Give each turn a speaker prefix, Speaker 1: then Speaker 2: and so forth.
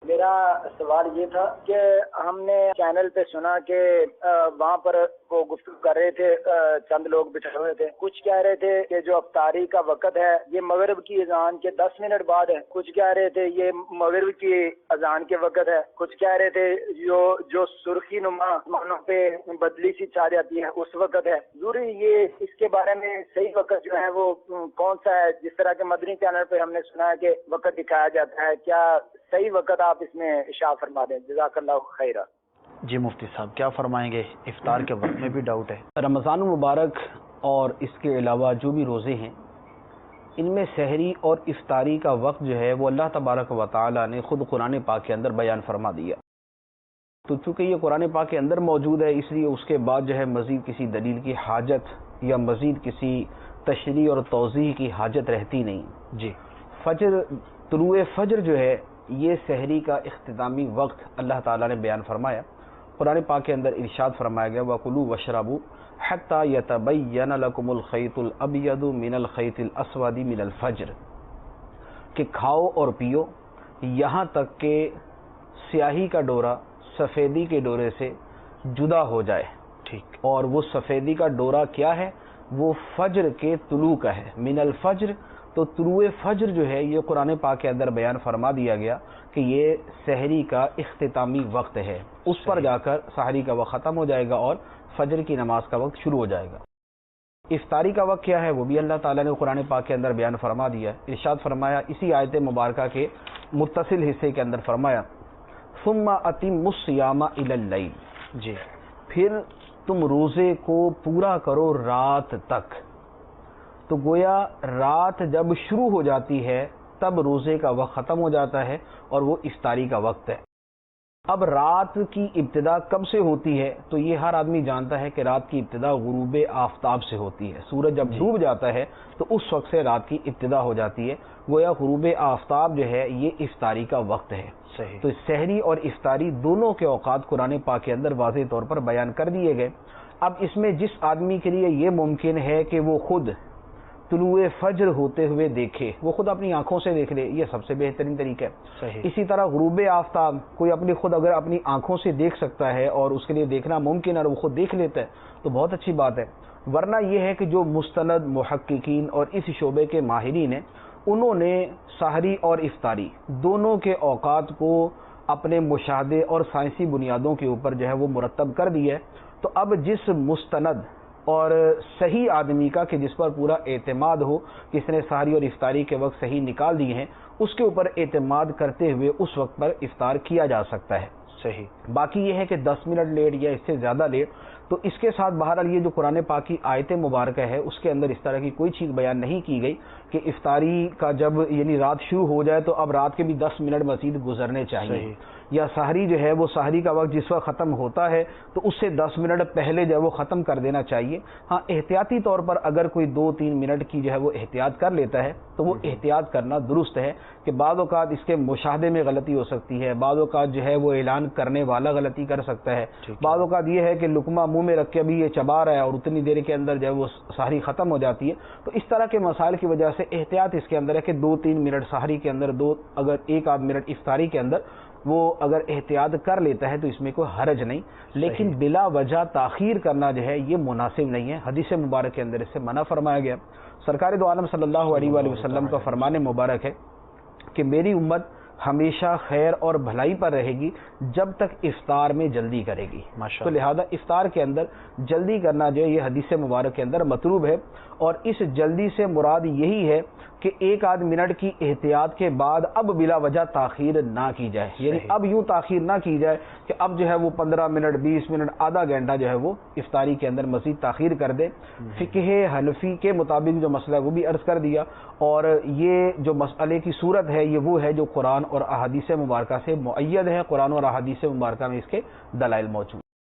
Speaker 1: میرا سوال یہ تھا کہ ہم نے چینل پہ سنا کہ وہاں پر وہ گفتگو کر رہے تھے، چند لوگ بٹھے ہوئے تھے، کچھ کہہ رہے تھے کہ جو افطاری کا وقت ہے یہ مغرب کی اذان کے 10 منٹ بعد ہے، کچھ کہہ رہے تھے یہ مغرب کی اذان کے وقت ہے، کچھ کہہ رہے تھے جو سرخی نما مانوں پہ بدلی سی چھا جاتی ہے اس وقت ہے۔ ضروری یہ اس کے بارے میں صحیح وقت جو ہے وہ کون سا ہے؟ جس طرح کے مدنی چینل پہ ہم نے سنا ہے کہ وقت دکھایا جاتا ہے، کیا صحیح وقت آپ اس میں اشارہ فرما دیں؟ جزاک اللہ خیرہ۔
Speaker 2: جی مفتی صاحب کیا فرمائیں گے؟ افطار کے وقت میں بھی ڈاؤٹ ہے۔
Speaker 3: رمضان المبارک اور اس کے علاوہ جو بھی روزے ہیں ان میں سحری اور افطاری کا وقت جو ہے وہ اللہ تبارک و تعالی نے خود قرآن پاک کے اندر بیان فرما دیا، تو چونکہ یہ قرآن پاک کے اندر موجود ہے اس لیے اس کے بعد جو ہے مزید کسی دلیل کی حاجت یا مزید کسی تشریح اور توضیح کی حاجت رہتی نہیں۔
Speaker 2: جی
Speaker 3: طلوع فجر جو ہے یہ سحری کا اختتامی وقت اللہ تعالیٰ نے بیان فرمایا۔ قرآن پاک کے اندر ارشاد فرمایا گیا وَكُلُوا وَاشْرَبُوا حَتَّى يَتَبَيَّنَ لَكُمُ الْخَيْطُ الْأَبْيَضُ مِنَ الْخَيْطِ الْأَسْوَدِ مِنَ الْفَجْرِ، کہ کھاؤ اور پیو یہاں تک کہ سیاہی کا ڈورا سفیدی کے ڈورے سے جدا ہو جائے۔
Speaker 2: ٹھیک،
Speaker 3: اور وہ سفیدی کا ڈورا کیا ہے؟ وہ فجر کے طلوع کا ہے، من الفجر۔ تو طلوع فجر جو ہے یہ قرآن پاک کے اندر بیان فرما دیا گیا کہ یہ سحری کا اختتامی وقت ہے، اس پر جا کر سحری کا وقت ختم ہو جائے گا اور فجر کی نماز کا وقت شروع ہو جائے گا۔ افطاری کا وقت کیا ہے وہ بھی اللہ تعالیٰ نے قرآن پاک کے اندر بیان فرما دیا ہے۔ ارشاد فرمایا اسی آیت مبارکہ کے متصل حصے کے اندر فرمایا ثم اتموا الصیام الی اللیل،
Speaker 2: جی
Speaker 3: پھر تم روزے کو پورا کرو رات تک۔ تو گویا رات جب شروع ہو جاتی ہے تب روزے کا وقت ختم ہو جاتا ہے اور وہ افطاری کا وقت ہے۔ اب رات کی ابتدا کب سے ہوتی ہے؟ تو یہ ہر آدمی جانتا ہے کہ رات کی ابتدا غروب آفتاب سے ہوتی ہے۔ سورج جب ڈوب جاتا ہے تو اس وقت سے رات کی ابتدا ہو جاتی ہے، گویا غروب آفتاب جو ہے یہ افطاری کا وقت ہے۔
Speaker 2: صحیح۔
Speaker 3: تو سحری اور افطاری دونوں کے اوقات قرآن پاک کے اندر واضح طور پر بیان کر دیے گئے۔ اب اس میں جس آدمی کے لیے یہ ممکن ہے کہ وہ خود طلوع فجر ہوتے ہوئے دیکھے، وہ خود اپنی آنکھوں سے دیکھ لے، یہ سب سے بہترین طریقہ ہے۔
Speaker 2: صحیح۔
Speaker 3: اسی طرح غروب آفتاب کوئی اپنی خود اگر اپنی آنکھوں سے دیکھ سکتا ہے اور اس کے لیے دیکھنا ممکن ہے اور وہ خود دیکھ لیتا ہے تو بہت اچھی بات ہے، ورنہ یہ ہے کہ جو مستند محققین اور اس شعبے کے ماہرین ہیں انہوں نے سحری اور افطاری دونوں کے اوقات کو اپنے مشاہدے اور سائنسی بنیادوں کے اوپر جو ہے وہ مرتب کر دیا ہے۔ تو اب جس مستند اور صحیح آدمی کا کہ جس پر پورا اعتماد ہو، جس نے سحری اور افطاری کے وقت صحیح نکال دیے ہیں، اس کے اوپر اعتماد کرتے ہوئے اس وقت پر افطار کیا جا سکتا ہے۔
Speaker 2: صحیح۔
Speaker 3: باقی یہ ہے کہ 10 منٹ لیٹ یا اس سے زیادہ لیٹ، تو اس کے ساتھ بہرحال یہ جو قرآن پاک کی آیت مبارکہ ہے اس کے اندر اس طرح کی کوئی چیز بیان نہیں کی گئی کہ افطاری کا جب یعنی رات شروع ہو جائے تو اب رات کے بھی 10 منٹ مزید گزرنے چاہیے۔
Speaker 2: صحیح۔
Speaker 3: یا سحری جو ہے وہ سحری کا وقت جس وقت ختم ہوتا ہے تو اس سے 10 منٹ پہلے جو ہے وہ ختم کر دینا چاہیے۔ ہاں احتیاطی طور پر اگر کوئی 2-3 منٹ کی جو ہے وہ احتیاط کر لیتا ہے تو وہ احتیاط کرنا درست ہے، کہ بعض اوقات اس کے مشاہدے میں غلطی ہو سکتی ہے، بعض اوقات جو ہے وہ اعلان کرنے والا غلطی کر سکتا ہے، بعض اوقات یہ ہے کہ لقمہ منہ میں رکھ کے ابھی یہ چبا رہا ہے اور اتنی دیر کے اندر جو ہے وہ سحری ختم ہو جاتی ہے۔ تو اس طرح کے مسائل کی وجہ سے احتیاط اس کے اندر ہے کہ 2-3 منٹ سحری کے اندر، اگر 1-8 منٹ افطاری کے اندر وہ اگر احتیاط کر لیتا ہے تو اس میں کوئی حرج نہیں، لیکن بلا وجہ تاخیر کرنا جو ہے یہ مناسب نہیں ہے۔ حدیث مبارک کے اندر اس سے منع فرمایا گیا۔ سرکار دو عالم صلی اللہ علیہ وآلہ وسلم کا فرمان مبارک ہے کہ میری امت ہمیشہ خیر اور بھلائی پر رہے گی جب تک افطار میں جلدی کرے گی۔ تو لہذا افطار کے اندر جلدی کرنا جو ہے یہ حدیث مبارک کے اندر مطلوب ہے، اور اس جلدی سے مراد یہی ہے کہ 1-8 منٹ کی احتیاط کے بعد اب بلا وجہ تاخیر نہ کی جائے، یعنی اب یوں تاخیر نہ کی جائے کہ اب جو ہے وہ 15 منٹ 20 منٹ آدھا گھنٹہ جو ہے وہ افطاری کے اندر مزید تاخیر کر دے۔ فقہ حنفی کے مطابق جو مسئلہ وہ بھی عرض کر دیا، اور یہ جو مسئلے کی صورت ہے یہ وہ ہے جو قرآن اور احادیث مبارکہ سے مؤید ہے، قرآن اور احادیث مبارکہ میں اس کے دلائل موجود